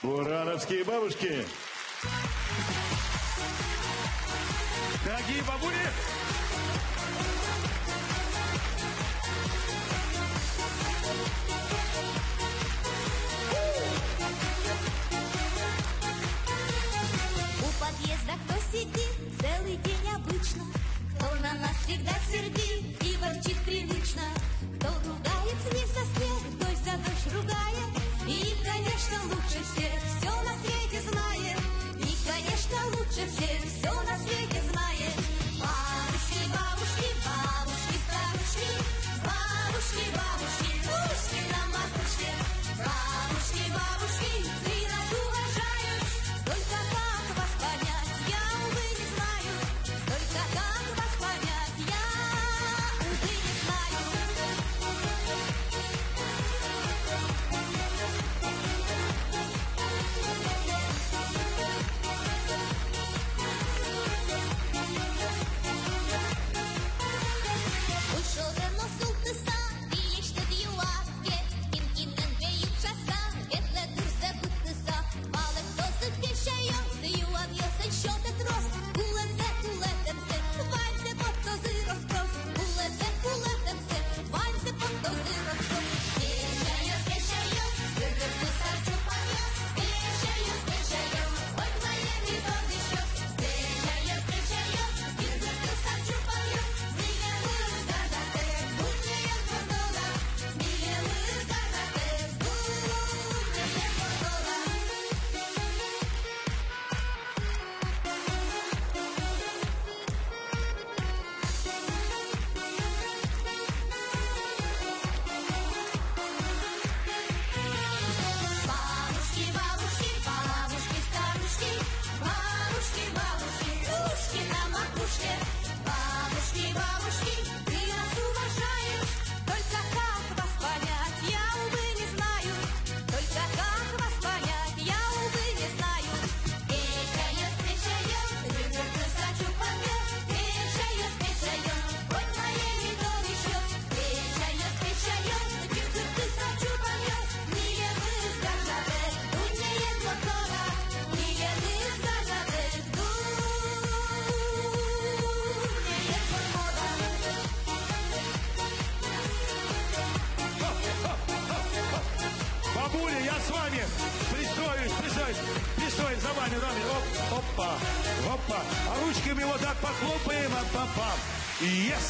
Урановские бабушки. Дорогие бабули. У подъезда кто сидит целый день обычно, кто на нас всегда сердит и ворчит привычно, кто ругает снег за снег, дождь за дождь ругает, и, конечно, лучше всех все на свете знает, и, конечно, лучше всех все на свете знает. Бабушки, бабушки, бабушки, старушки, бабушки, бабушки, ушки на макушке, бабушки, бабушки, ты нас уважаешь, только как вас понять, я, увы, не знаю, только как вас понять, я, увы, не знаю. Ушодено султыса, биешті дюлатке, ким-кимнен бейіп жаса, етлі дұрзы бұттыса, малы қосы пешайон, юан йосын шотет рос, кулетемсе, вальсе поттозы роспрос, кулетемсе, вальсе поттозы роспрос. Пешайон, гүргүрді сарчу памьяс, пешайон, ой, моя методы щас, пешайон, гүргүрді сарчу памьяс, бабушки, бабушки, бабушки, старушки, бабушки, бабушки, ушки на макушке, бабушки, бабушки, ты нас уважаешь, только как вас понять, я, увы, не знаю, только как вас понять, я, увы, не знаю. Пешайон, гүргүрді сарчу памьяс, пешайон, ой, моя методы щас, пешайон, гүргүрді сарчу памьяс, niye kız gargabe, dünyaya motora, niye kız gargabe, dünyaya motora. Бабули, я с вами. Пристроюсь за вами. Опа. А ручками вот так похлопаем, пам-пам. Yes!